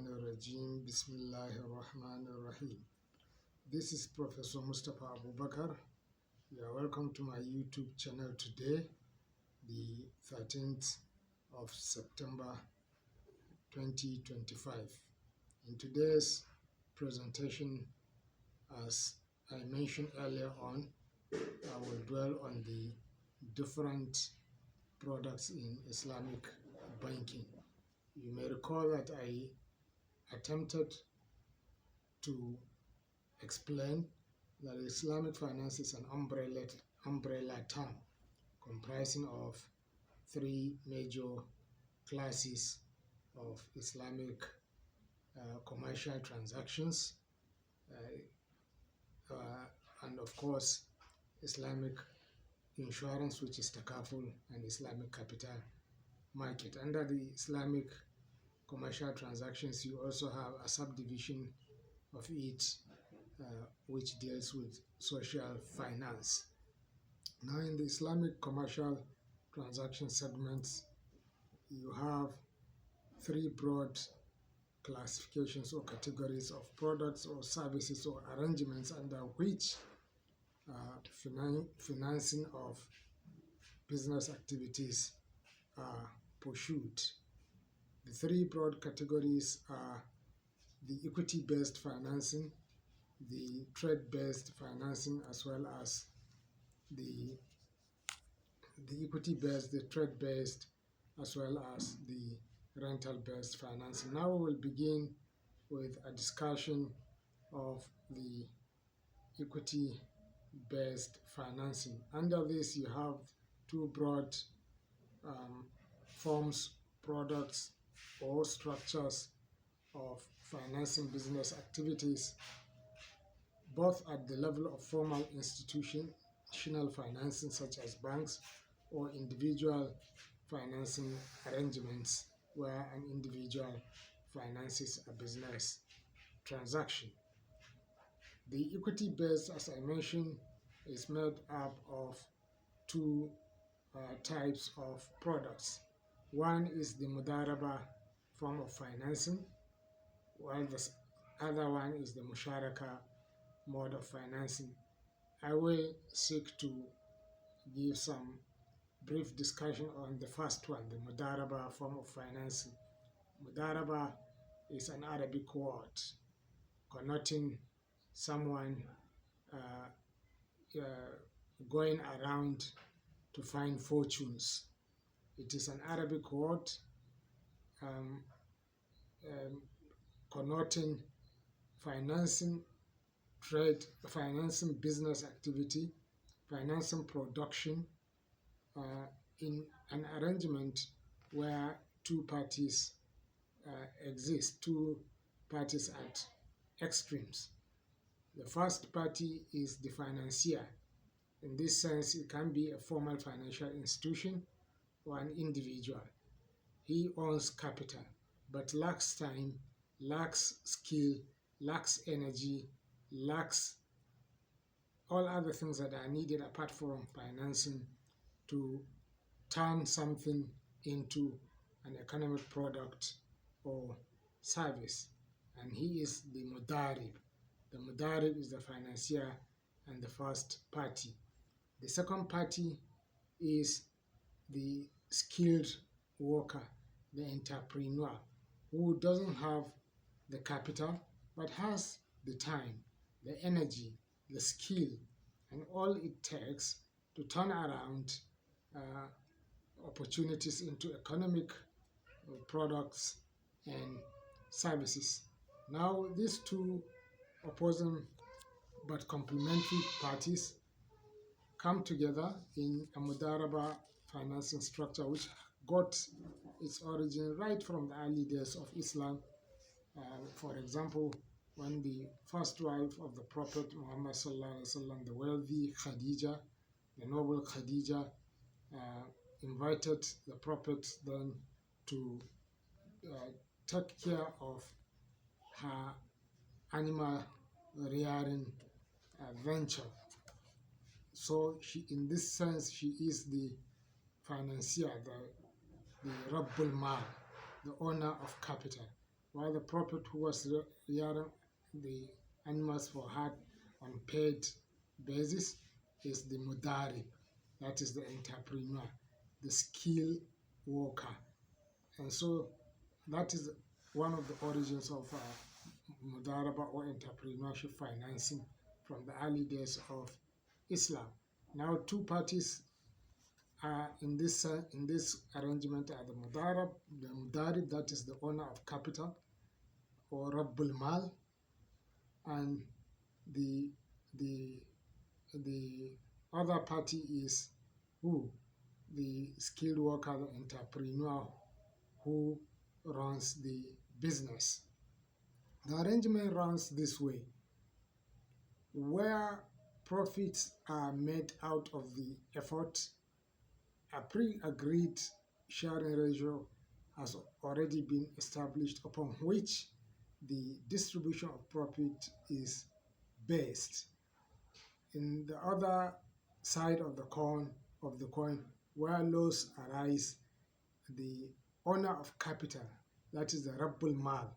Rajim. Bismillahirrahmanirrahim. This is Professor Mustafa Abubakar. You are welcome to my YouTube channel today, the 13th of September 2025. In today's presentation, as I mentioned earlier on, I will dwell on the different products in Islamic banking. You may recall that I attempted to explain that Islamic finance is an umbrella term comprising of three major classes of Islamic commercial transactions and of course Islamic insurance, which is takaful, and Islamic capital market. Under the Islamic commercial transactions, you also have a subdivision of it which deals with social finance. Now, in the Islamic commercial transaction segments, you have three broad classifications or categories of products or services or arrangements under which financing of business activities are pursued. The three broad categories are the equity-based financing, the trade-based financing, as well as the equity-based, the trade-based, as well as the rental-based financing. Now we will begin with a discussion of the equity-based financing. Under this, you have two broad forms, products, or structures of financing business activities, both at the level of formal institutional financing such as banks or individual financing arrangements where an individual finances a business transaction. The equity base, as I mentioned, is made up of two types of products. One is the Mudaraba form of financing, while the other one is the Musharaka mode of financing. I will seek to give some brief discussion on the first one, the Mudaraba form of financing. Mudaraba is an Arabic word connoting someone going around to find fortunes. It is an Arabic word connoting financing trade, financing business activity, financing production in an arrangement where two parties exist, two parties at extremes. The first party is the financier. In this sense, it can be a formal financial institution or an individual. He owns capital but lacks time, lacks skill, lacks energy, lacks all other things that are needed apart from financing to turn something into an economic product or service. And he is the Mudarib. The Mudarib is the financier and the first party. The second party is the skilled worker, the entrepreneur, who doesn't have the capital but has the time, the energy, the skill, and all it takes to turn around opportunities into economic products and services. Now, these two opposing but complementary parties come together in a Mudaraba financing structure which got its origin right from the early days of Islam. For example, when the first wife of the Prophet Muhammad sallallahu alaihi wasallam, the wealthy Khadija, the noble Khadija, invited the Prophet then to take care of her animal rearing venture. So she, in this sense, she is the financier, the Rabbul Mal, the owner of capital. while the prophet who was rearing the animals for herd on paid basis is the Mudarib, that is the entrepreneur, the skill worker. And so that is one of the origins of Mudaraba or entrepreneurship financing from the early days of Islam. Now, two parties in this arrangement are the Mudarib, that is the owner of capital or Rabbul Mal, and the the the other party is who? The skilled worker, the entrepreneur who runs the business. The arrangement runs this way: where profits are made out of the effort, a pre-agreed sharing ratio has already been established upon which the distribution of profit is based. In the other side of the coin, where loss arise, the owner of capital, that is the Rabbul Mal,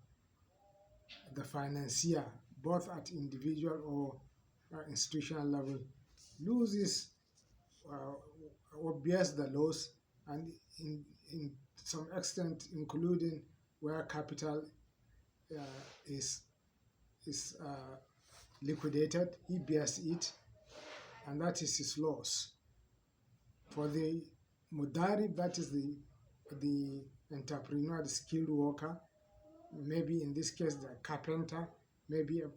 the financier, both at individual or institutional level, loses or bears the loss, and in some extent, including where capital is liquidated, he bears it, and that is his loss. For the Mudarib, that is the entrepreneur, the skilled worker, maybe in this case the carpenter, maybe a